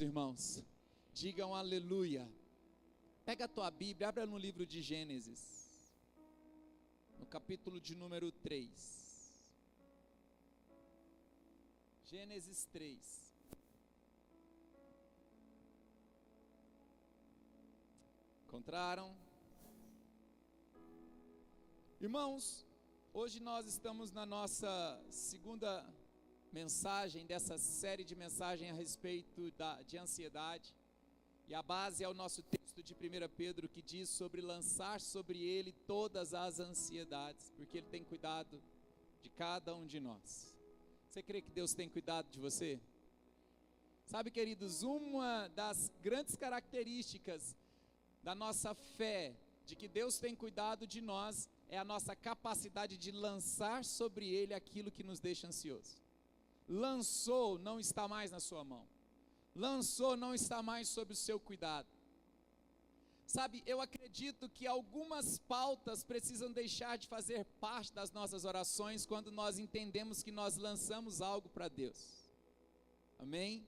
Irmãos, digam aleluia. Pega a tua Bíblia, abra no livro de Gênesis, no capítulo de número 3. Gênesis 3. Encontraram? Irmãos, hoje nós estamos na nossa segunda mensagem dessa série de mensagens a respeito de ansiedade, e a base é o nosso texto de 1 Pedro, que diz sobre lançar sobre ele todas as ansiedades, porque ele tem cuidado de cada um de nós. Você crê que Deus tem cuidado de você? Sabe, queridos, uma das grandes características da nossa fé, de que Deus tem cuidado de nós, é a nossa capacidade de lançar sobre ele aquilo que nos deixa ansioso. Lançou, não está mais na sua mão. Lançou, não está mais sob o seu cuidado. Sabe, eu acredito que algumas pautas precisam deixar de fazer parte das nossas orações quando nós entendemos que nós lançamos algo para Deus. Amém?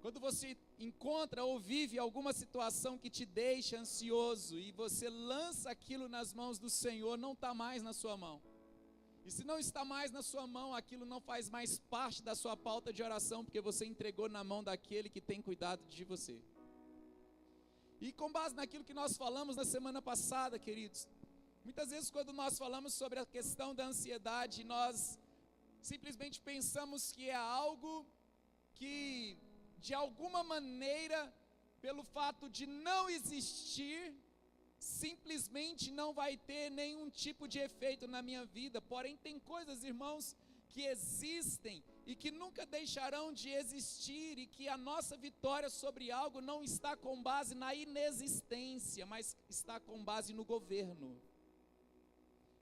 Quando você encontra ou vive alguma situação que te deixa ansioso e você lança aquilo nas mãos do Senhor, não está mais na sua mão. E se não está mais na sua mão, aquilo não faz mais parte da sua pauta de oração, porque você entregou na mão daquele que tem cuidado de você. E com base naquilo que nós falamos na semana passada, queridos, muitas vezes quando nós falamos sobre a questão da ansiedade, nós simplesmente pensamos que é algo que, de alguma maneira, pelo fato de não existir, simplesmente não vai ter nenhum tipo de efeito na minha vida. Porém, tem coisas, irmãos, que existem e que nunca deixarão de existir, e que a nossa vitória sobre algo não está com base na inexistência, mas está com base no governo.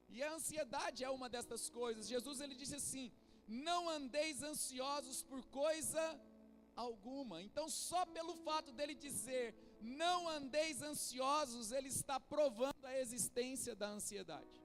E a ansiedade é uma dessas coisas. Jesus, ele disse assim: não andeis ansiosos por coisa alguma. Então, só pelo fato dele dizer não andeis ansiosos, ele está provando a existência da ansiedade.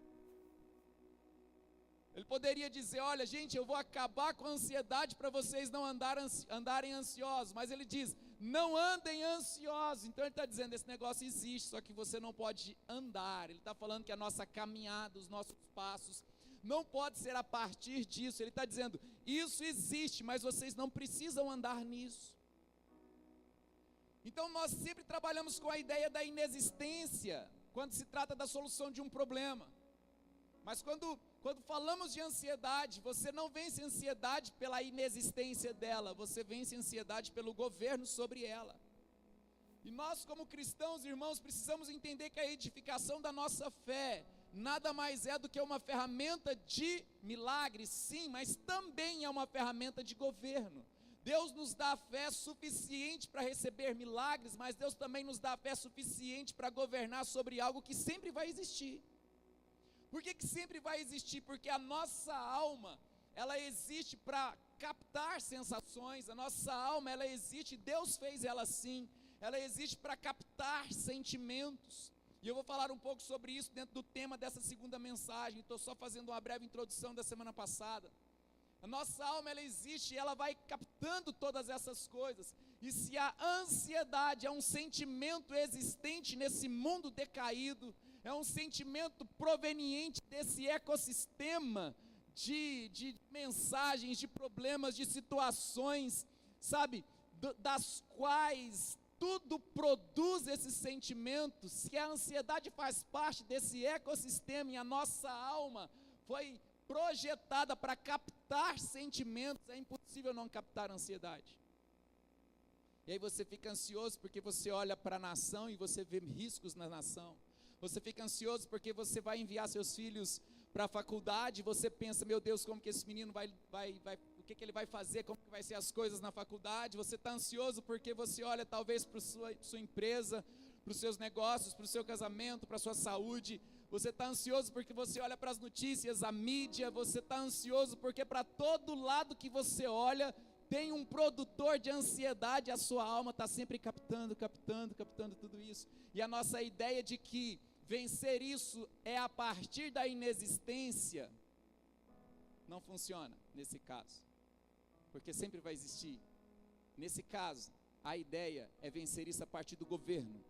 Ele poderia dizer: olha, gente, eu vou acabar com a ansiedade para vocês não andarem ansiosos, mas ele diz: não andem ansiosos. Então ele está dizendo: esse negócio existe, só que você não pode andar. Ele está falando que a nossa caminhada, os nossos passos, não pode ser a partir disso. Ele está dizendo: isso existe, mas vocês não precisam andar nisso. Então nós sempre trabalhamos com a ideia da inexistência, quando se trata da solução de um problema. Mas quando falamos de ansiedade, você não vence a ansiedade pela inexistência dela, você vence a ansiedade pelo governo sobre ela. E nós, como cristãos, irmãos, precisamos entender que a edificação da nossa fé nada mais é do que uma ferramenta de milagre, sim, mas também é uma ferramenta de governo. Deus nos dá fé suficiente para receber milagres, mas Deus também nos dá fé suficiente para governar sobre algo que sempre vai existir. Por que sempre vai existir? Porque a nossa alma, ela existe para captar sensações. A nossa alma, ela existe, Deus fez ela assim, ela existe para captar sentimentos. E eu vou falar um pouco sobre isso dentro do tema dessa segunda mensagem. Estou só fazendo uma breve introdução da semana passada. A nossa alma, ela existe e ela vai captando todas essas coisas. E se a ansiedade é um sentimento existente nesse mundo decaído, é um sentimento proveniente desse ecossistema de mensagens, de problemas, de situações, sabe, das quais tudo produz esses sentimentos. Se a ansiedade faz parte desse ecossistema e a nossa alma foi projetada para captar sentimentos, é impossível não captar ansiedade. E aí você fica ansioso porque você olha para a nação e você vê riscos na nação. Você fica ansioso porque você vai enviar seus filhos para a faculdade, você pensa: meu Deus, como que esse menino vai o que ele vai fazer, como que vai ser as coisas na faculdade. Você está ansioso porque você olha talvez para sua empresa, para os seus negócios, para o seu casamento, para a sua saúde. Você está ansioso porque você olha para as notícias, a mídia. Você está ansioso porque para todo lado que você olha tem um produtor de ansiedade. A sua alma está sempre captando tudo isso. E a nossa ideia de que vencer isso é a partir da inexistência não funciona nesse caso, porque sempre vai existir. Nesse caso, a ideia é vencer isso a partir do governo.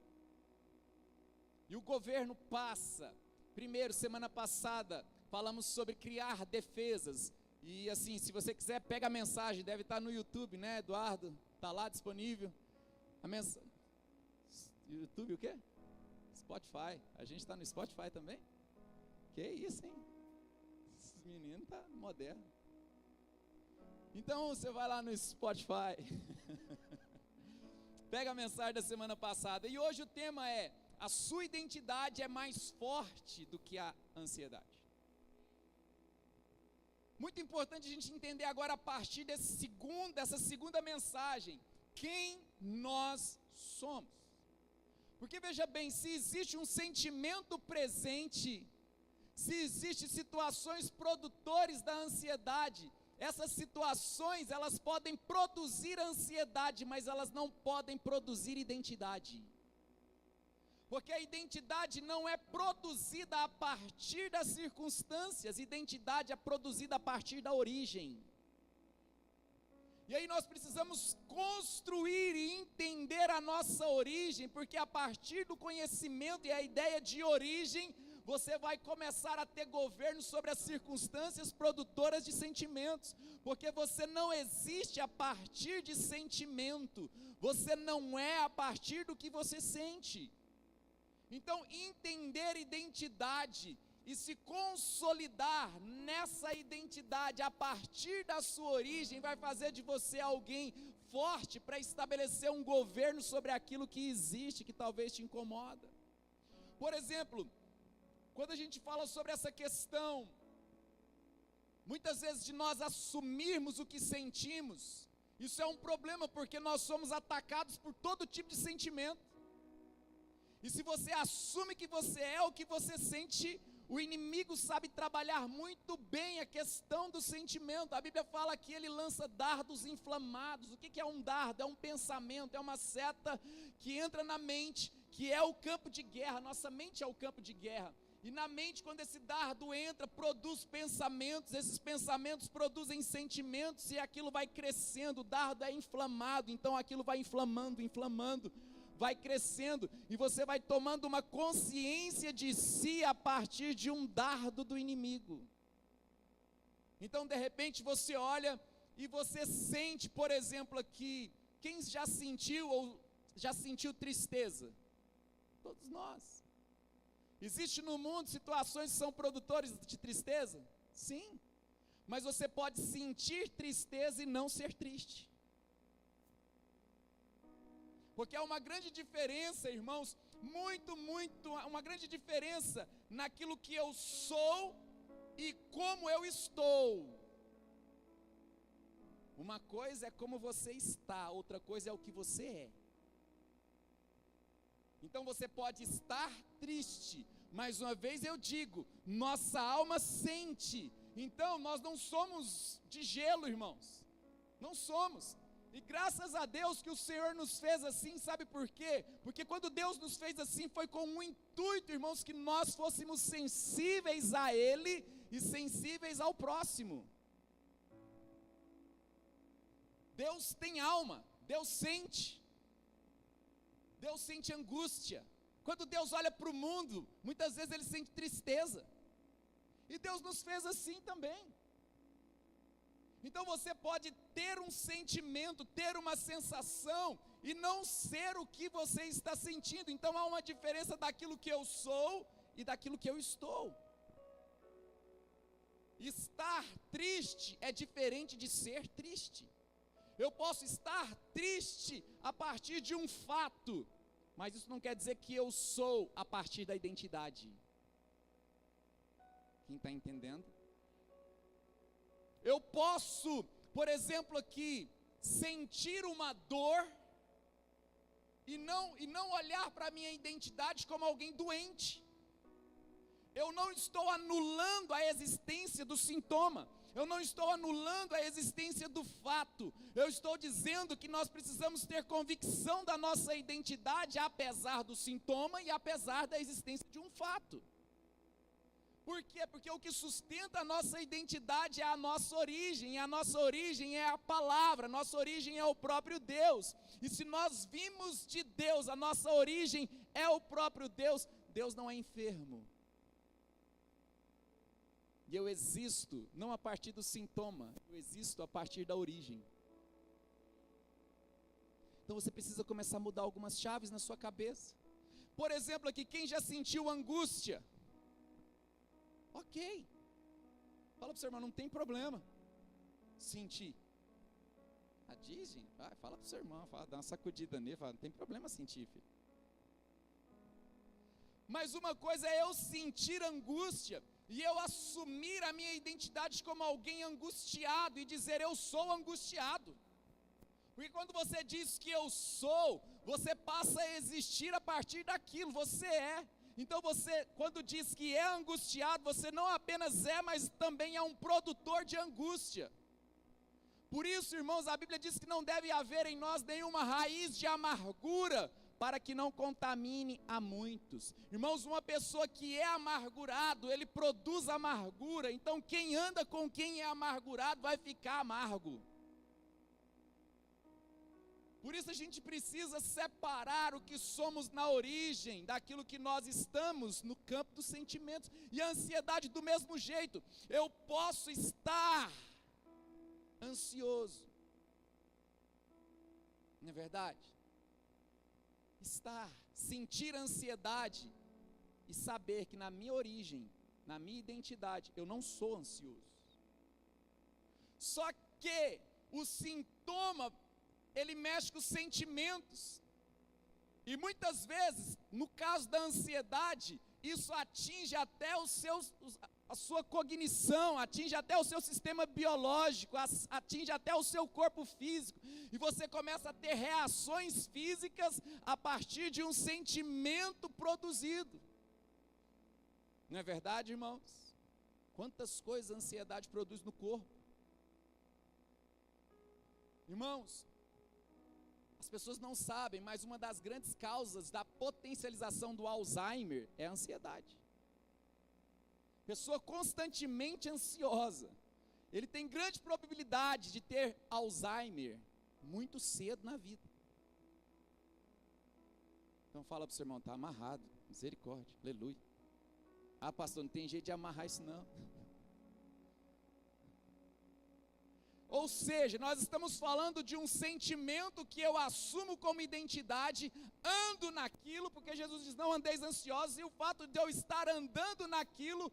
E o governo passa. Primeiro, semana passada, falamos sobre criar defesas. E assim, se você quiser, pega a mensagem, deve estar no YouTube, né, Eduardo? Está lá disponível. YouTube o quê? Spotify. A gente está no Spotify também? Que isso, hein? Esse menino tá moderno. Então você vai lá no Spotify. Pega a mensagem da semana passada. E hoje o tema é: a sua identidade é mais forte do que a ansiedade. Muito importante a gente entender agora, a partir dessa segunda mensagem, quem nós somos. Porque veja bem, se existe um sentimento presente, se existem situações produtores da ansiedade, essas situações, elas podem produzir ansiedade, mas elas não podem produzir identidade. Porque a identidade não é produzida a partir das circunstâncias, identidade é produzida a partir da origem. E aí nós precisamos construir e entender a nossa origem, porque a partir do conhecimento e a ideia de origem, você vai começar a ter governo sobre as circunstâncias produtoras de sentimentos, porque você não existe a partir de sentimento, você não é a partir do que você sente. Então, entender identidade e se consolidar nessa identidade a partir da sua origem vai fazer de você alguém forte para estabelecer um governo sobre aquilo que existe, que talvez te incomoda. Por exemplo, quando a gente fala sobre essa questão, muitas vezes de nós assumirmos o que sentimos, isso é um problema, porque nós somos atacados por todo tipo de sentimento. E se você assume que você é o que você sente, o inimigo sabe trabalhar muito bem a questão do sentimento. A Bíblia fala que ele lança dardos inflamados. O que é um dardo? É um pensamento, é uma seta que entra na mente, que é o campo de guerra. Nossa mente é o campo de guerra. E na mente, quando esse dardo entra, produz pensamentos, esses pensamentos produzem sentimentos e aquilo vai crescendo. O dardo é inflamado, então aquilo vai inflamando, vai crescendo, e você vai tomando uma consciência de si a partir de um dardo do inimigo. Então, de repente, você olha e você sente, por exemplo, aqui, quem já sentiu ou já sentiu tristeza? Todos nós. Existe no mundo situações que são produtores de tristeza? Sim. Mas você pode sentir tristeza e não ser triste. Porque há uma grande diferença, irmãos, uma grande diferença naquilo que eu sou e como eu estou. Uma coisa é como você está, outra coisa é o que você é. Então você pode estar triste, mais uma vez eu digo, nossa alma sente. Então nós não somos de gelo, irmãos, não somos. E graças a Deus que o Senhor nos fez assim, sabe por quê? Porque quando Deus nos fez assim, foi com um intuito, irmãos, que nós fôssemos sensíveis a Ele e sensíveis ao próximo. Deus tem alma, Deus sente angústia. Quando Deus olha para o mundo, muitas vezes Ele sente tristeza. E Deus nos fez assim também. Então você pode ter um sentimento, ter uma sensação e não ser o que você está sentindo. Então há uma diferença daquilo que eu sou e daquilo que eu estou. Estar triste é diferente de ser triste. Eu posso estar triste a partir de um fato, mas isso não quer dizer que eu sou a partir da identidade. Quem está entendendo? Eu posso, por exemplo aqui, sentir uma dor e não olhar para a minha identidade como alguém doente. Eu não estou anulando a existência do sintoma, eu não estou anulando a existência do fato, eu estou dizendo que nós precisamos ter convicção da nossa identidade, apesar do sintoma e apesar da existência de um fato. Por quê? Porque o que sustenta a nossa identidade é a nossa origem, e a nossa origem é a palavra, a nossa origem é o próprio Deus. E se nós vimos de Deus, a nossa origem é o próprio Deus, Deus não é enfermo. E eu existo não a partir do sintoma, eu existo a partir da origem. Então você precisa começar a mudar algumas chaves na sua cabeça. Por exemplo, aqui, quem já sentiu angústia? Ok. Fala para o seu irmão, não tem problema sentir. Dizem, fala para o seu irmão, dá uma sacudida nele, fala, não tem problema sentir, filho. Mas uma coisa é eu sentir angústia e eu assumir a minha identidade como alguém angustiado e dizer eu sou angustiado. Porque quando você diz que eu sou, você passa a existir a partir daquilo, você é. Então você, quando diz que é angustiado, você não apenas é, mas também é um produtor de angústia. Por isso, irmãos, a Bíblia diz que não deve haver em nós nenhuma raiz de amargura, para que não contamine a muitos. Irmãos, uma pessoa que é amargurado, ele produz amargura, então quem anda com quem é amargurado vai ficar amargo. Por isso a gente precisa separar o que somos na origem, daquilo que nós estamos no campo dos sentimentos. E a ansiedade do mesmo jeito, eu posso estar ansioso, não é verdade? Sentir ansiedade e saber que na minha origem, na minha identidade, eu não sou ansioso. Só que o sintoma, ele mexe com os sentimentos, e muitas vezes, no caso da ansiedade, isso atinge até a sua cognição, atinge até o seu sistema biológico, atinge até o seu corpo físico, e você começa a ter reações físicas a partir de um sentimento produzido. Não é verdade, irmãos? Quantas coisas a ansiedade produz no corpo? Irmãos, as pessoas não sabem, mas uma das grandes causas da potencialização do Alzheimer é a ansiedade. Pessoa constantemente ansiosa, ele tem grande probabilidade de ter Alzheimer muito cedo na vida. Então fala para o seu irmão, está amarrado, misericórdia, aleluia. Pastor, não tem jeito de amarrar isso não. Ou seja, nós estamos falando de um sentimento que eu assumo como identidade, ando naquilo, porque Jesus diz, não andeis ansiosos, e o fato de eu estar andando naquilo,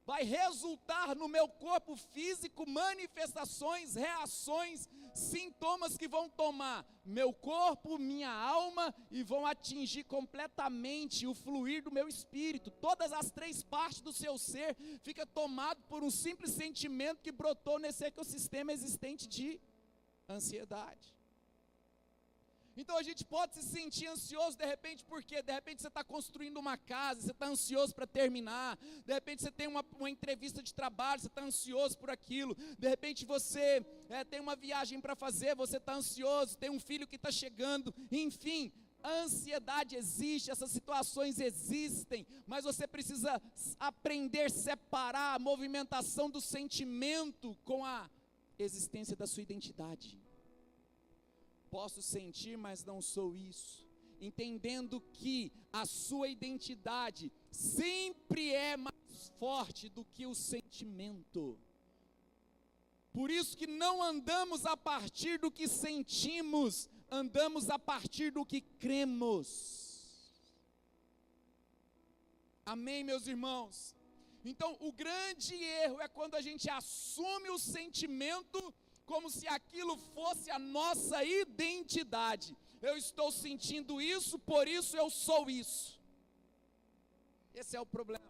vai resultar no meu corpo físico manifestações, reações, sintomas que vão tomar meu corpo, minha alma, e vão atingir completamente o fluir do meu espírito. Todas as três partes do seu ser fica tomado por um simples sentimento que brotou nesse ecossistema existente de ansiedade. Então a gente pode se sentir ansioso de repente, porque de repente você está construindo uma casa, você está ansioso para terminar, de repente você tem uma entrevista de trabalho, você está ansioso por aquilo, de repente você tem uma viagem para fazer, você está ansioso, tem um filho que está chegando, enfim, a ansiedade existe, essas situações existem, mas você precisa aprender a separar a movimentação do sentimento com a existência da sua identidade. Posso sentir, mas não sou isso. Entendendo que a sua identidade sempre é mais forte do que o sentimento. Por isso que não andamos a partir do que sentimos, andamos a partir do que cremos. Amém, meus irmãos? Então, o grande erro é quando a gente assume o sentimento como se aquilo fosse a nossa identidade. Eu estou sentindo isso, por isso eu sou isso. Esse é o problema.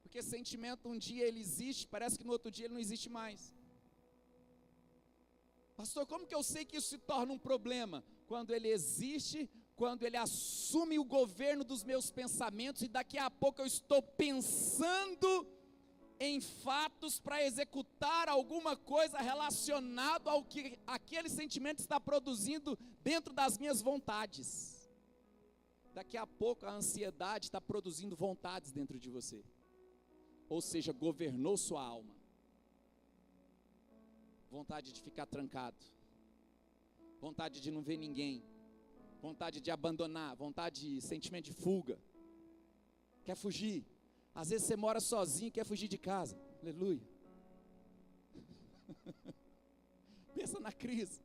Porque sentimento um dia ele existe, parece que no outro dia ele não existe mais. Pastor, como que eu sei que isso se torna um problema? Quando ele existe, quando ele assume o governo dos meus pensamentos, e daqui a pouco eu estou pensando em fatos para executar alguma coisa relacionada ao que aquele sentimento está produzindo dentro das minhas vontades. daqui a pouco a ansiedade está produzindo vontades dentro de você. Ou seja, governou sua alma. Vontade de ficar trancado. Vontade de não ver ninguém. Vontade de abandonar. Vontade de sentimento de fuga. Quer fugir. Às vezes você mora sozinho e quer fugir de casa. Aleluia. Pensa na crise.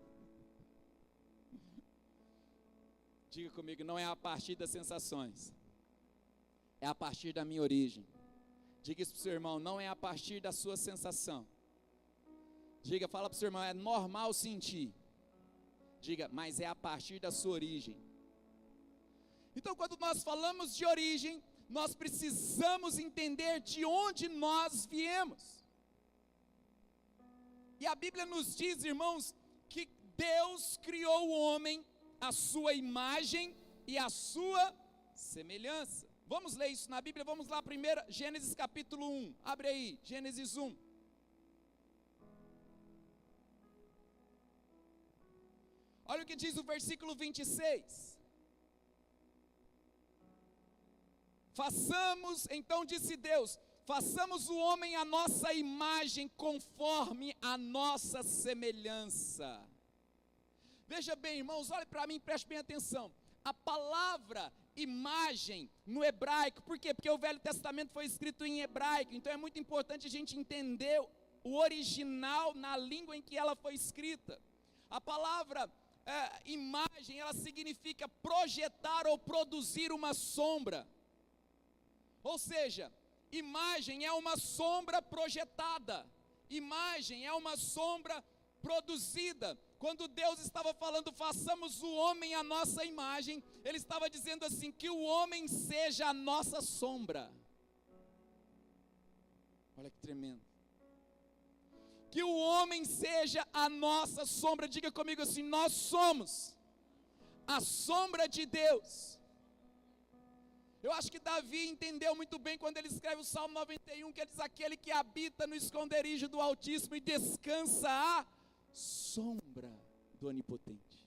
Diga comigo, não é a partir das sensações. É a partir da minha origem. Diga isso para o seu irmão, não é a partir da sua sensação. Diga, fala para o seu irmão, é normal sentir. Diga, mas é a partir da sua origem. Então, quando nós falamos de origem, nós precisamos entender de onde nós viemos. E a Bíblia nos diz, irmãos, que Deus criou o homem à sua imagem e à sua semelhança. Vamos ler isso na Bíblia, vamos lá primeiro, Gênesis capítulo 1, abre aí, Gênesis 1. Olha o que diz o versículo 26. Então disse Deus, façamos o homem à nossa imagem, conforme a nossa semelhança. Veja bem, irmãos, olhe para mim, preste bem atenção. A palavra imagem no hebraico, por quê? Porque o Velho Testamento foi escrito em hebraico, então é muito importante a gente entender o original na língua em que ela foi escrita. A palavra imagem, ela significa projetar ou produzir uma sombra. Ou seja, imagem é uma sombra projetada, imagem é uma sombra produzida. Quando Deus estava falando, façamos o homem à nossa imagem, Ele estava dizendo assim, que o homem seja a nossa sombra. Olha que tremendo. Que o homem seja a nossa sombra. Diga comigo assim, nós somos a sombra de Deus. Eu acho que Davi entendeu muito bem quando ele escreve o Salmo 91, que ele diz, aquele que habita no esconderijo do Altíssimo e descansa a sombra do Onipotente.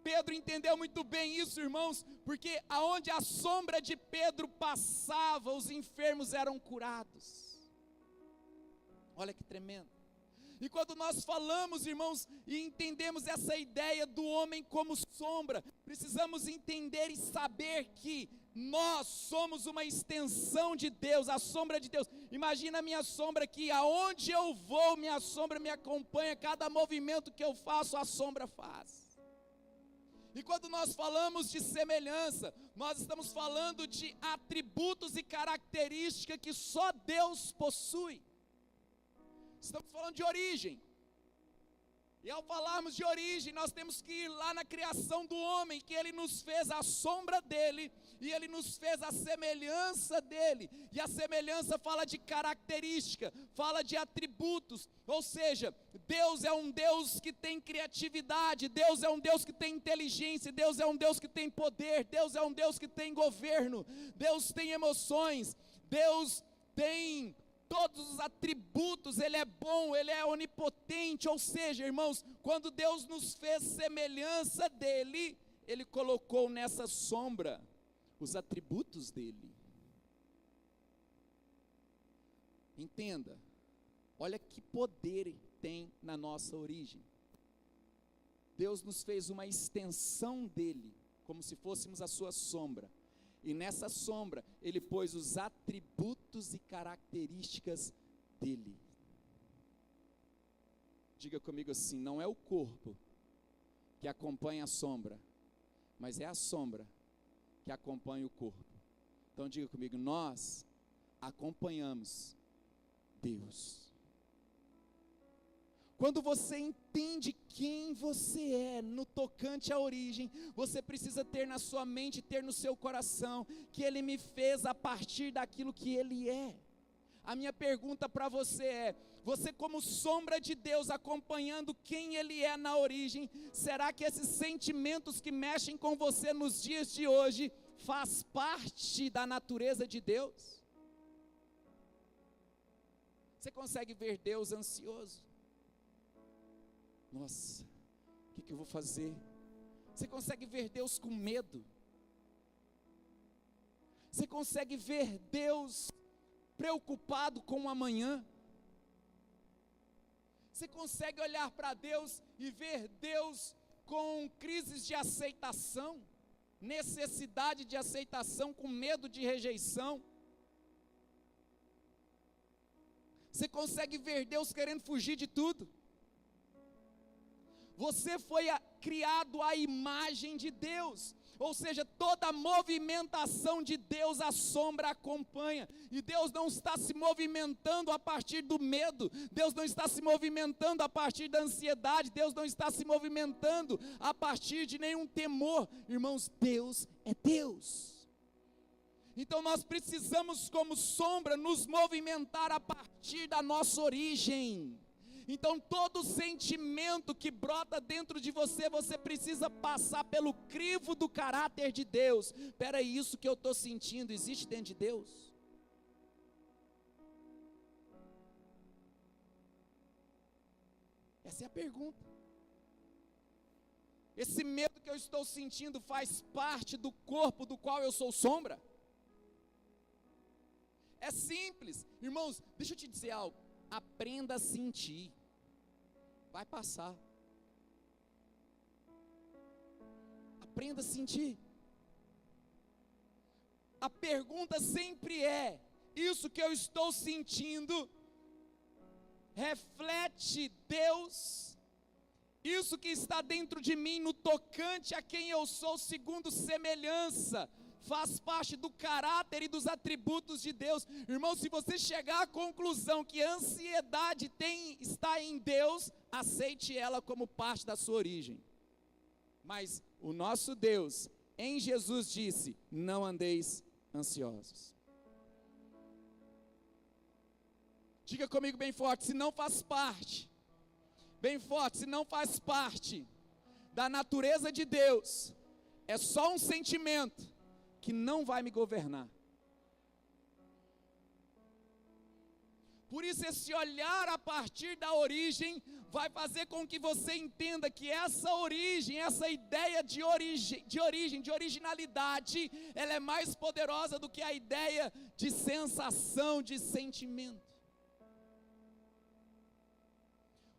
Pedro entendeu muito bem isso, irmãos, porque aonde a sombra de Pedro passava, os enfermos eram curados. Olha que tremendo. E quando nós falamos, irmãos, e entendemos essa ideia do homem como sombra, precisamos entender e saber que nós somos uma extensão de Deus, a sombra de Deus. Imagina a minha sombra aqui, aonde eu vou, minha sombra me acompanha, cada movimento que eu faço, a sombra faz. E quando nós falamos de semelhança, nós estamos falando de atributos e características que só Deus possui. Estamos falando de origem. E ao falarmos de origem, nós temos que ir lá na criação do homem, que Ele nos fez a sombra dEle, e Ele nos fez a semelhança dEle. E a semelhança fala de característica, fala de atributos. Ou seja, Deus é um Deus que tem criatividade, Deus é um Deus que tem inteligência, Deus é um Deus que tem poder, Deus é um Deus que tem governo, Deus tem emoções, Deus tem todos os atributos, Ele é bom, Ele é onipotente. Ou seja, irmãos, quando Deus nos fez semelhança dEle, Ele colocou nessa sombra os atributos dEle. Entenda, olha que poder tem na nossa origem. Deus nos fez uma extensão dEle, como se fôssemos a sua sombra. E nessa sombra, Ele pôs os atributos e características dEle. Diga comigo assim, não é o corpo que acompanha a sombra, mas é a sombra que acompanha o corpo. Então diga comigo, nós acompanhamos Deus. Quando você entende quem você é no tocante à origem, você precisa ter na sua mente, ter no seu coração, que Ele me fez a partir daquilo que Ele é. A minha pergunta para você é, você como sombra de Deus, acompanhando quem Ele é na origem, será que esses sentimentos que mexem com você nos dias de hoje, faz parte da natureza de Deus? Você consegue ver Deus ansioso? Nossa, o que eu vou fazer? Você consegue ver Deus com medo? Você consegue ver Deus preocupado com o amanhã? Você consegue olhar para Deus e ver Deus com crises de aceitação, necessidade de aceitação, com medo de rejeição? Você consegue ver Deus querendo fugir de tudo? Você foi criado à imagem de Deus, ou seja, toda a movimentação de Deus a sombra acompanha, e Deus não está se movimentando a partir do medo, Deus não está se movimentando a partir da ansiedade, Deus não está se movimentando a partir de nenhum temor. Irmãos, Deus é Deus. Então nós precisamos, como sombra, nos movimentar a partir da nossa origem. Então todo sentimento que brota dentro de você, você precisa passar pelo crivo do caráter de Deus. Espera aí, isso que eu estou sentindo, existe dentro de Deus? Essa é a pergunta. Esse medo que eu estou sentindo faz parte do corpo do qual eu sou sombra? É simples, irmãos, deixa eu te dizer algo, aprenda a sentir, vai passar, aprenda a sentir. A pergunta sempre é, isso que eu estou sentindo, reflete Deus? Isso que está dentro de mim, no tocante a quem eu sou, segundo semelhança, faz parte do caráter e dos atributos de Deus. Irmão, se você chegar à conclusão que a ansiedade está em Deus, aceite ela como parte da sua origem. Mas o nosso Deus, em Jesus, disse: não andeis ansiosos. Diga comigo bem forte, se não faz parte, bem forte, se não faz parte da natureza de Deus, é só um sentimento que não vai me governar. Por isso esse olhar a partir da origem vai fazer com que você entenda que essa origem, essa ideia de originalidade, ela é mais poderosa do que a ideia de sensação, de sentimento.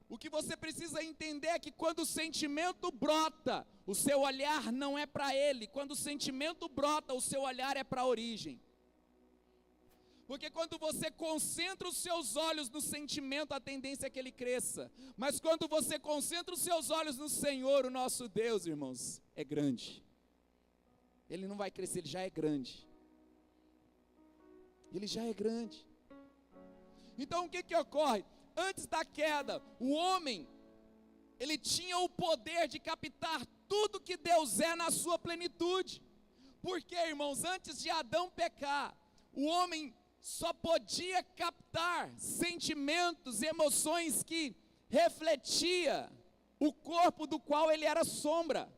O que você precisa entender é que quando o sentimento brota, o seu olhar não é para ele. Quando o sentimento brota, o seu olhar é para a origem. Porque quando você concentra os seus olhos no sentimento, a tendência é que ele cresça. Mas quando você concentra os seus olhos no Senhor, o nosso Deus, irmãos, é grande. Ele não vai crescer, ele já é grande. Ele já é grande. Então o que ocorre? Antes da queda, o homem, ele tinha o poder de captar tudo que Deus é na sua plenitude. Porque, irmãos, antes de Adão pecar, o homem só podia captar sentimentos, emoções que refletia o corpo do qual ele era sombra.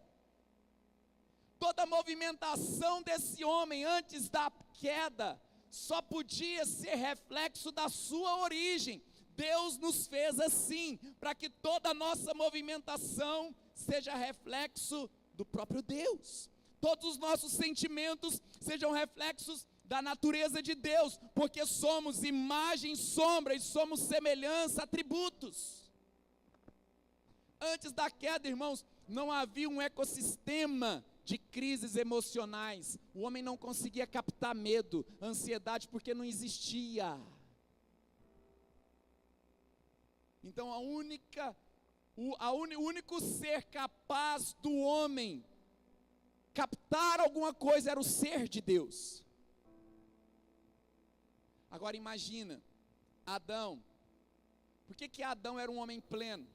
Toda a movimentação desse homem antes da queda só podia ser reflexo da sua origem. Deus nos fez assim, para que toda a nossa movimentação seja reflexo do próprio Deus. Todos os nossos sentimentos sejam reflexos da natureza de Deus, porque somos imagem, sombra e somos semelhança, atributos. Antes da queda, irmãos, não havia um ecossistema de crises emocionais. O homem não conseguia captar medo, ansiedade, porque não existia. Então o único ser capaz do homem captar alguma coisa era o ser de Deus. Agora imagina, Adão. Por que Adão era um homem pleno?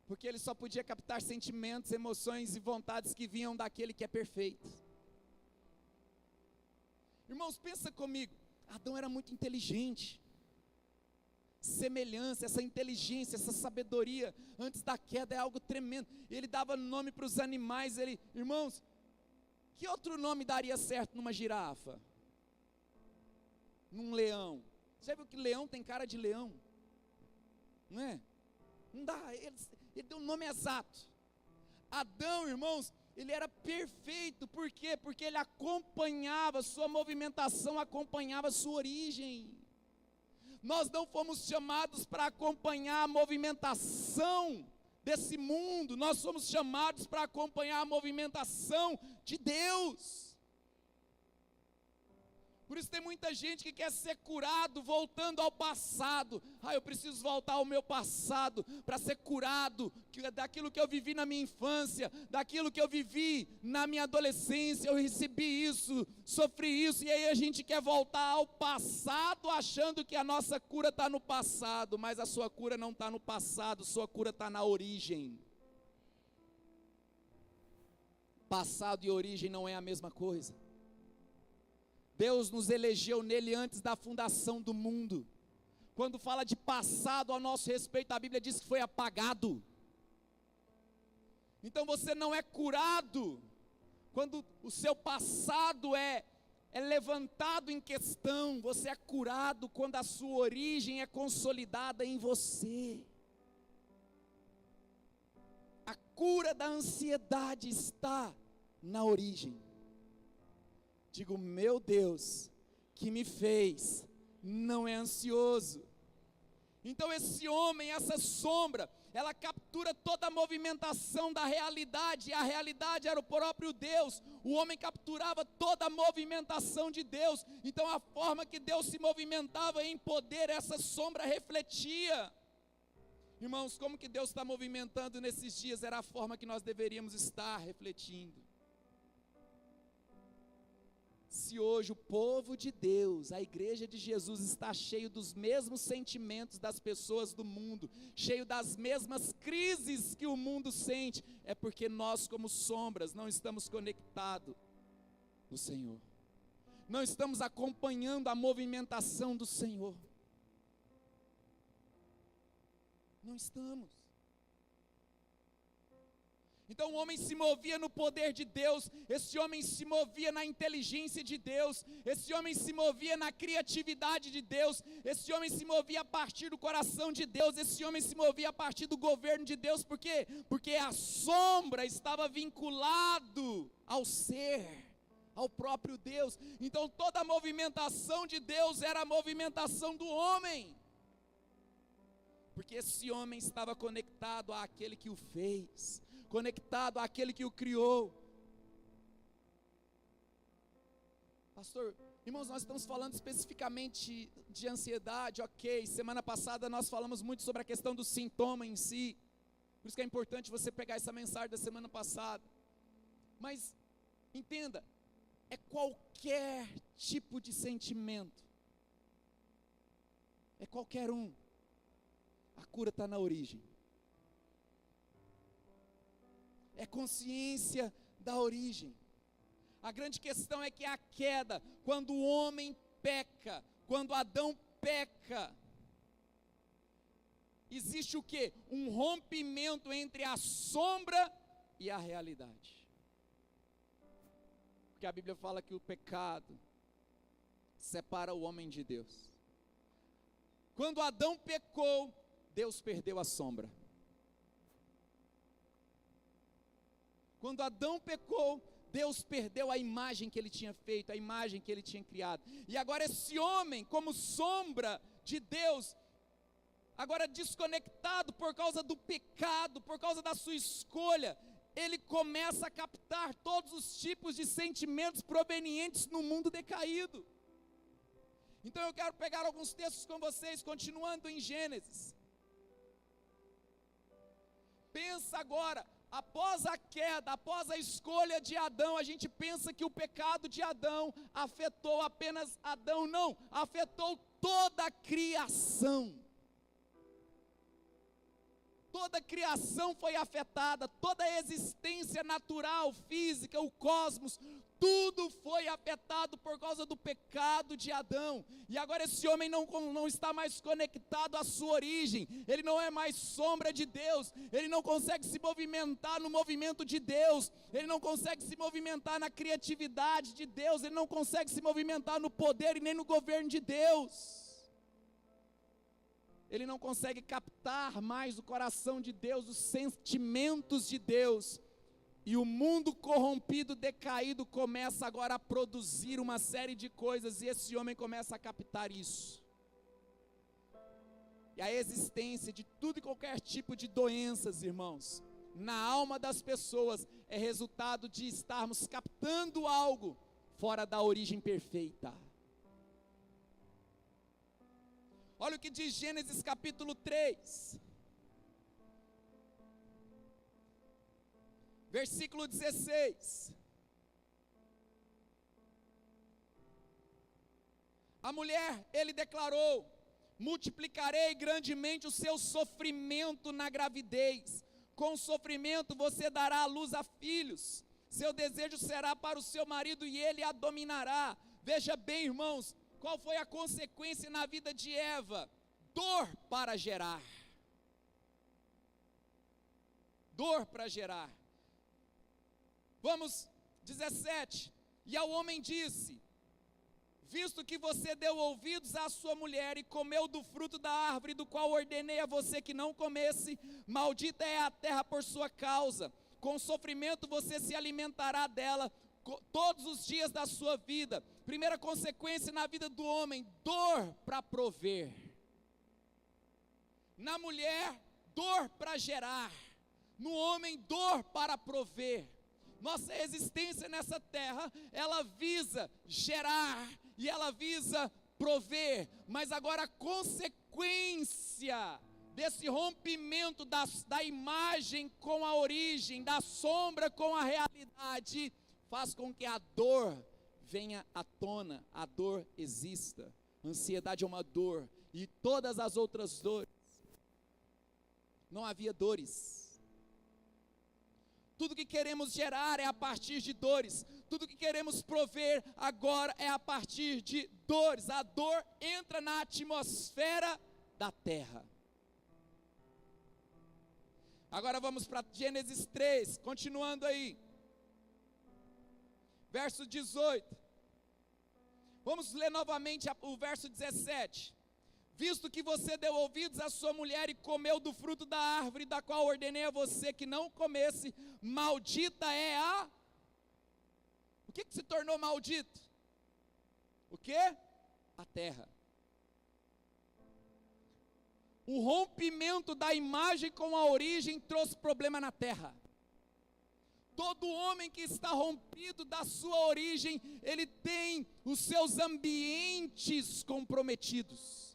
Porque ele só podia captar sentimentos, emoções e vontades que vinham daquele que é perfeito. Irmãos, pensa comigo, Adão era muito inteligente. Semelhança, essa inteligência, essa sabedoria antes da queda é algo tremendo. Ele dava nome para os animais. Irmãos, que outro nome daria certo numa girafa? Num leão? Você já viu que leão tem cara de leão? Não é? Não dá, ele deu um nome exato. Adão, irmãos, Ele era perfeito, por quê? Porque ele acompanhava, sua movimentação acompanhava sua origem. Nós não fomos chamados para acompanhar a movimentação desse mundo, nós somos chamados para acompanhar a movimentação de Deus. Por isso tem muita gente que quer ser curado voltando ao passado. Eu preciso voltar ao meu passado para ser curado daquilo que eu vivi na minha infância, daquilo que eu vivi na minha adolescência. Eu recebi isso, sofri isso, e aí a gente quer voltar ao passado achando que a nossa cura está no passado, mas a sua cura não está no passado, sua cura está na origem. Passado e origem não é a mesma coisa. Deus nos elegeu nele antes da fundação do mundo. Quando fala de passado a nosso respeito, a Bíblia diz que foi apagado. Então você não é curado quando o seu passado é levantado em questão. Você é curado quando a sua origem é consolidada em você. A cura da ansiedade está na origem. Digo, meu Deus, que me fez, não é ansioso. Então esse homem, essa sombra, ela captura toda a movimentação da realidade, e a realidade era o próprio Deus. O homem capturava toda a movimentação de Deus. Então a forma que Deus se movimentava em poder, essa sombra refletia. Irmãos, como que Deus está movimentando nesses dias, era a forma que nós deveríamos estar refletindo. Se hoje o povo de Deus, a igreja de Jesus, está cheio dos mesmos sentimentos das pessoas do mundo, cheio das mesmas crises que o mundo sente, é porque nós, como sombras, não estamos conectados no Senhor, não estamos acompanhando a movimentação do Senhor, não estamos. Então o homem se movia no poder de Deus, esse homem se movia na inteligência de Deus, esse homem se movia na criatividade de Deus, esse homem se movia a partir do coração de Deus, esse homem se movia a partir do governo de Deus. Por quê? Porque a sombra estava vinculado ao ser, ao próprio Deus. Então toda a movimentação de Deus era a movimentação do homem, porque esse homem estava conectado àquele que o fez, conectado àquele que o criou. Pastor, irmãos, nós estamos falando especificamente de ansiedade, ok. Semana passada nós falamos muito sobre a questão do sintoma em si. Por isso que é importante você pegar essa mensagem da semana passada. Mas, entenda, é qualquer tipo de sentimento. É qualquer um. A cura está na origem. É consciência da origem. A grande questão é que a queda, quando o homem peca, quando Adão peca, existe o quê? Um rompimento entre a sombra e a realidade. Porque a Bíblia fala que o pecado separa o homem de Deus. Quando Adão pecou, Deus perdeu a sombra. Quando Adão pecou, Deus perdeu a imagem que ele tinha feito, a imagem que ele tinha criado. E agora esse homem, como sombra de Deus, agora desconectado por causa do pecado, por causa da sua escolha, ele começa a captar todos os tipos de sentimentos provenientes no mundo decaído. Então eu quero pegar alguns textos com vocês, continuando em Gênesis. Pensa agora, após a queda, após a escolha de Adão, a gente pensa que o pecado de Adão afetou apenas Adão, não, afetou toda a criação. Toda a criação foi afetada, toda a existência natural, física, o cosmos, tudo foi afetado por causa do pecado de Adão. E agora esse homem não está mais conectado à sua origem, ele não é mais sombra de Deus, ele não consegue se movimentar no movimento de Deus, ele não consegue se movimentar na criatividade de Deus, ele não consegue se movimentar no poder e nem no governo de Deus. Ele não consegue captar mais o coração de Deus, os sentimentos de Deus. E o mundo corrompido, decaído, começa agora a produzir uma série de coisas, e esse homem começa a captar isso. E a existência de tudo e qualquer tipo de doenças, irmãos, na alma das pessoas, é resultado de estarmos captando algo fora da origem perfeita. Olha o que diz Gênesis capítulo 3. Versículo 16. A mulher, ele declarou: multiplicarei grandemente o seu sofrimento na gravidez. Com sofrimento você dará à luz a filhos. Seu desejo será para o seu marido e ele a dominará. Veja bem, irmãos, qual foi a consequência na vida de Eva? Dor para gerar. Dor para gerar. Vamos, 17. E ao homem disse: visto que você deu ouvidos à sua mulher e comeu do fruto da árvore do qual ordenei a você que não comesse, maldita é a terra por sua causa. Com sofrimento você se alimentará dela todos os dias da sua vida. Primeira consequência na vida do homem: dor para prover. Na mulher, dor para gerar. No homem, dor para prover. Nossa existência nessa terra, ela visa gerar e ela visa prover, mas agora a consequência desse rompimento da imagem com a origem, da sombra com a realidade, faz com que a dor venha à tona, a dor exista. Ansiedade é uma dor, e todas as outras dores. Não havia dores. Tudo que queremos gerar é a partir de dores. Tudo que queremos prover agora é a partir de dores. A dor entra na atmosfera da terra. Agora vamos para Gênesis 3, continuando aí. Verso 18. Vamos ler novamente o verso 17. Visto que você deu ouvidos à sua mulher e comeu do fruto da árvore da qual ordenei a você que não comesse, maldita é a... O que se tornou maldito? O que? A terra. O rompimento da imagem com a origem trouxe problema na terra. Todo homem que está rompido da sua origem, ele tem os seus ambientes comprometidos.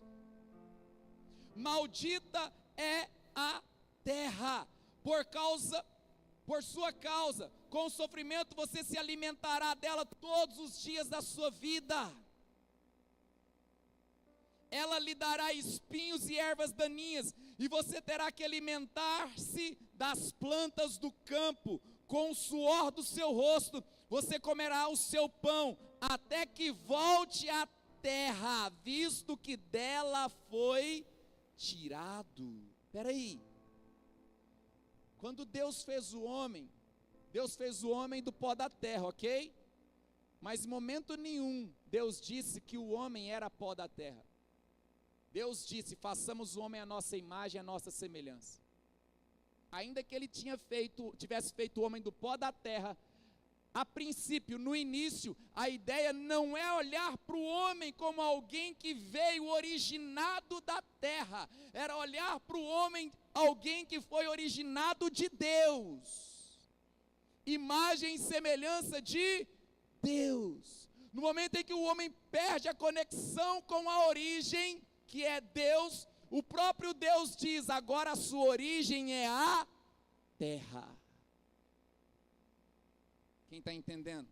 Maldita é a terra, por sua causa, com sofrimento você se alimentará dela todos os dias da sua vida. Ela lhe dará espinhos e ervas daninhas, e você terá que alimentar-se das plantas do campo. Com o suor do seu rosto, você comerá o seu pão, até que volte à terra, visto que dela foi tirado. Espera aí. Quando Deus fez o homem do pó da terra, ok? Mas em momento nenhum Deus disse que o homem era pó da terra. Deus disse: façamos o homem à nossa imagem, à nossa semelhança. Ainda que ele tivesse feito o homem do pó da terra, a princípio, no início, a ideia não é olhar para o homem como alguém que veio originado da terra, era olhar para o homem, alguém que foi originado de Deus, imagem e semelhança de Deus. No momento em que o homem perde a conexão com a origem, que é Deus, o próprio Deus diz: agora a sua origem é a terra. Quem está entendendo?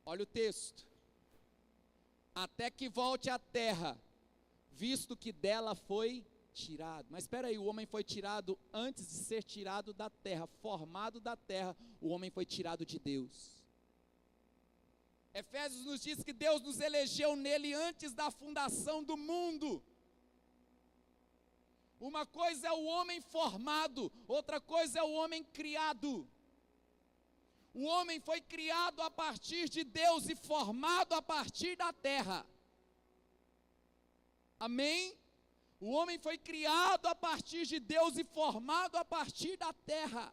Olha o texto. Até que volte à terra, visto que dela foi tirado. Mas espera aí, o homem foi tirado antes de ser tirado da terra, formado da terra, o homem foi tirado de Deus. Efésios nos diz que Deus nos elegeu nele antes da fundação do mundo. Uma coisa é o homem formado, outra coisa é o homem criado. O homem foi criado a partir de Deus e formado a partir da terra. Amém? O homem foi criado a partir de Deus e formado a partir da terra.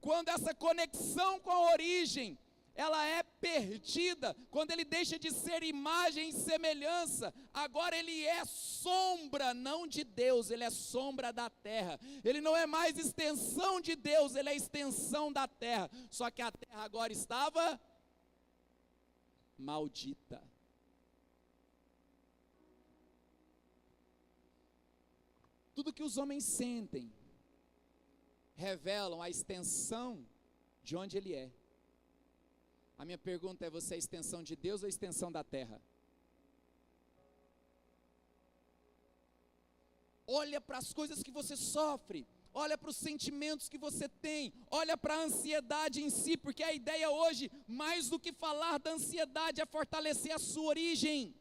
Quando essa conexão com a origem, ela é perdida, quando ele deixa de ser imagem e semelhança, agora ele é sombra, não de Deus, ele é sombra da terra. Ele não é mais extensão de Deus, ele é extensão da terra. Só que a terra agora estava maldita. Tudo que os homens sentem revelam a extensão de onde ele é. A minha pergunta é: você é a extensão de Deus ou a extensão da terra? Olha para as coisas que você sofre, olha para os sentimentos que você tem, olha para a ansiedade em si, porque a ideia hoje, mais do que falar da ansiedade, é fortalecer a sua origem.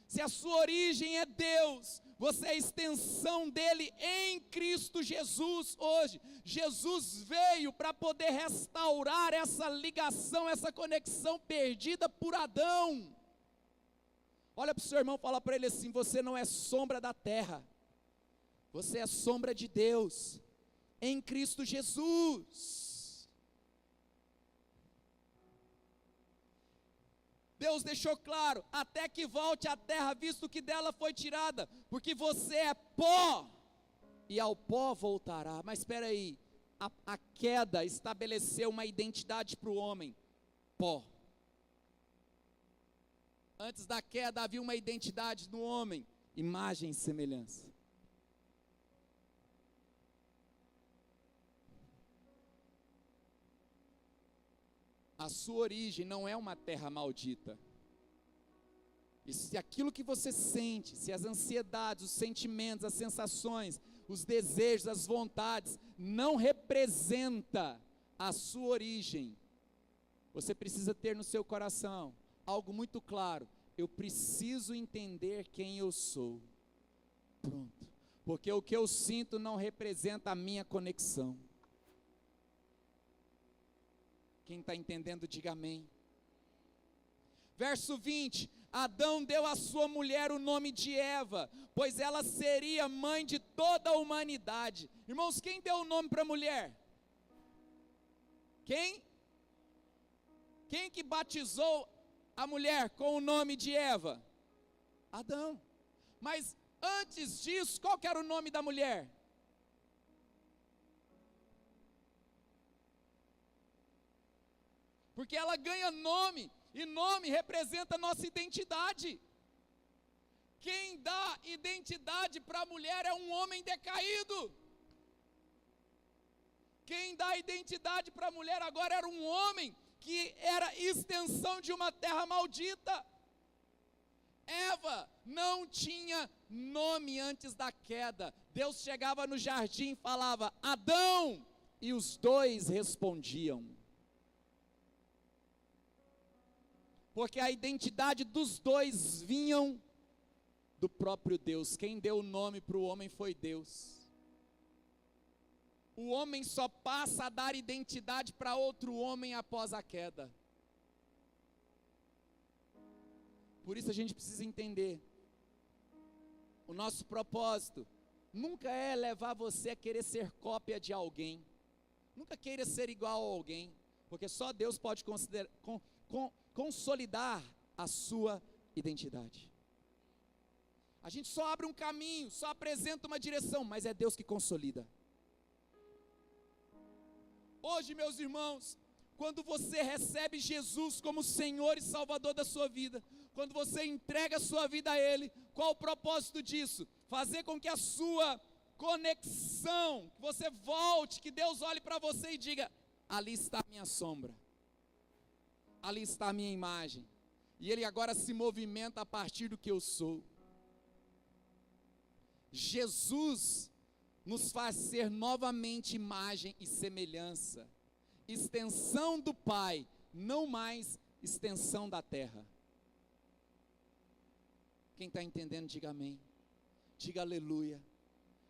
Se a sua origem é Deus, você é a extensão dele em Cristo Jesus hoje. Jesus veio para poder restaurar essa ligação, essa conexão perdida por Adão. Olha para o seu irmão e fala para ele assim: você não é sombra da terra, você é sombra de Deus em Cristo Jesus. Deus deixou claro: até que volte à terra, visto que dela foi tirada, porque você é pó, e ao pó voltará. Mas espera aí, a queda estabeleceu uma identidade para o homem: pó. Antes da queda havia uma identidade no homem: imagem e semelhança. A sua origem não é uma terra maldita. E se aquilo que você sente, se as ansiedades, os sentimentos, as sensações, os desejos, as vontades, não representa a sua origem, você precisa ter no seu coração algo muito claro: eu preciso entender quem eu sou. Pronto. Porque o que eu sinto não representa a minha conexão. Quem está entendendo, diga amém. Verso 20: Adão deu à sua mulher o nome de Eva, pois ela seria mãe de toda a humanidade. Irmãos, quem deu o nome para a mulher? Quem? Quem que batizou a mulher com o nome de Eva? Adão. Mas antes disso, qual que era o nome da mulher? Porque ela ganha nome, e nome representa a nossa identidade. Quem dá identidade para a mulher é um homem decaído. Quem dá identidade para a mulher agora era um homem que era extensão de uma terra maldita. Eva não tinha nome antes da queda. Deus chegava no jardim e falava: Adão, e os dois respondiam. Porque a identidade dos dois vinham do próprio Deus. Quem deu o nome para o homem foi Deus. O homem só passa a dar identidade para outro homem após a queda. Por isso a gente precisa entender: o nosso propósito nunca é levar você a querer ser cópia de alguém. Nunca queira ser igual a alguém, porque só Deus pode consolidar a sua identidade. A gente só abre um caminho, só apresenta uma direção, mas é Deus que consolida. Hoje, meus irmãos, quando você recebe Jesus como Senhor e Salvador da sua vida, quando você entrega a sua vida a Ele, qual o propósito disso? Fazer com que a sua conexão, que você volte, que Deus olhe para você e diga: ali está a minha sombra, ali está a minha imagem, e Ele agora se movimenta a partir do que eu sou. Jesus nos faz ser novamente imagem e semelhança, extensão do Pai, não mais extensão da terra. Quem está entendendo, diga amém, diga aleluia.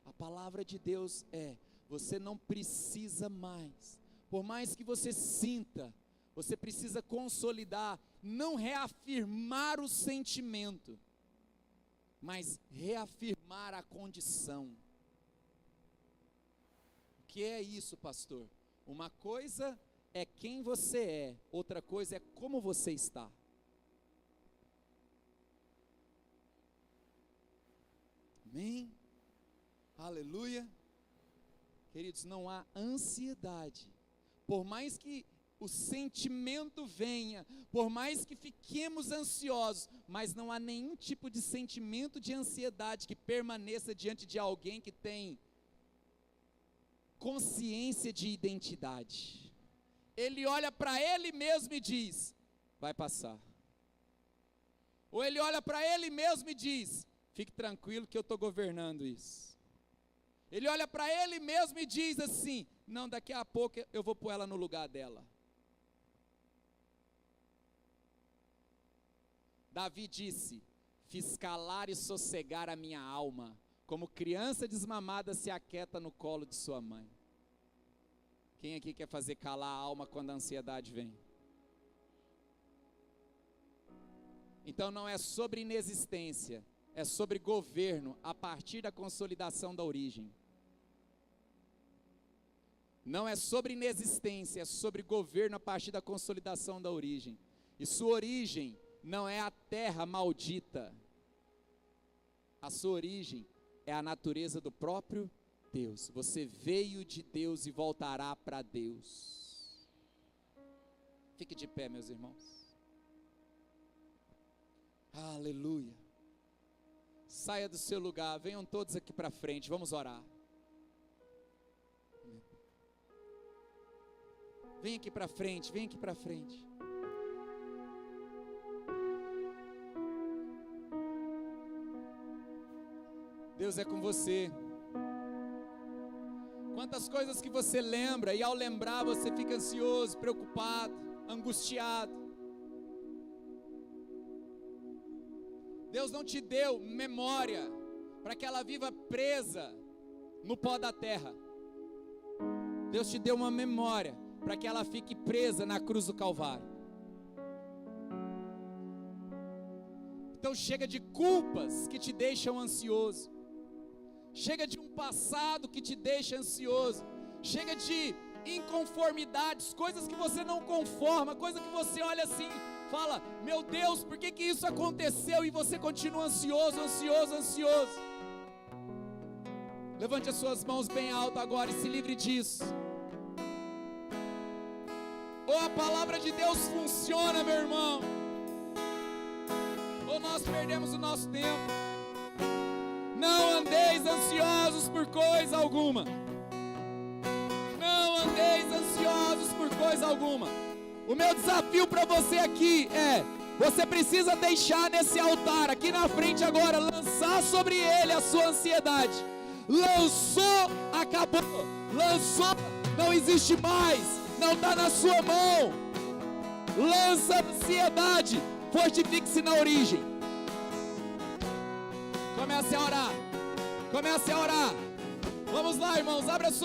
A palavra de Deus é: você não precisa mais, por mais que você sinta, você precisa consolidar, não reafirmar o sentimento, mas reafirmar a condição. O que é isso, pastor? Uma coisa é quem você é, outra coisa é como você está. Amém? Aleluia. Queridos, não há ansiedade. Por mais que o sentimento venha, por mais que fiquemos ansiosos, mas não há nenhum tipo de sentimento de ansiedade que permaneça diante de alguém que tem consciência de identidade. Ele olha para ele mesmo e diz: vai passar. Ou ele olha para ele mesmo e diz: fique tranquilo que eu estou governando isso. Ele olha para ele mesmo e diz assim: não, daqui a pouco eu vou pôr ela no lugar dela. Davi disse: fiz calar e sossegar a minha alma, como criança desmamada se aquieta no colo de sua mãe. Quem aqui quer fazer calar a alma quando a ansiedade vem? Então não é sobre inexistência, é sobre governo a partir da consolidação da origem. Não é sobre inexistência, é sobre governo a partir da consolidação da origem. E sua origem não é a terra maldita. A sua origem é a natureza do próprio Deus. Você veio de Deus e voltará para Deus. Fique de pé, meus irmãos. Aleluia. Saia do seu lugar, venham todos aqui para frente, vamos orar. Vem aqui para frente, vem aqui para frente. Deus é com você. Quantas coisas que você lembra e ao lembrar você fica ansioso, preocupado, angustiado. Deus não te deu memória para que ela viva presa no pó da terra. Deus te deu uma memória para que ela fique presa na cruz do Calvário. Então chega de culpas que te deixam ansioso. Chega de um passado que te deixa ansioso. Chega de inconformidades, coisas que você não conforma, coisa que você olha assim, fala: meu Deus, por que isso aconteceu? E você continua ansioso, ansioso, ansioso. Levante as suas mãos bem alto agora e se livre disso. Ou a palavra de Deus funciona, meu irmão, ou nós perdemos o nosso tempo. Não andeis ansiosos por coisa alguma. Não andeis ansiosos por coisa alguma. O meu desafio para você aqui é: você precisa deixar nesse altar, aqui na frente agora, lançar sobre ele a sua ansiedade. Lançou, acabou. Lançou, não existe mais. Não está na sua mão. Lança a ansiedade. Fortifique-se na origem. Comece a orar. Comece a orar. Vamos lá, irmãos, abra a sua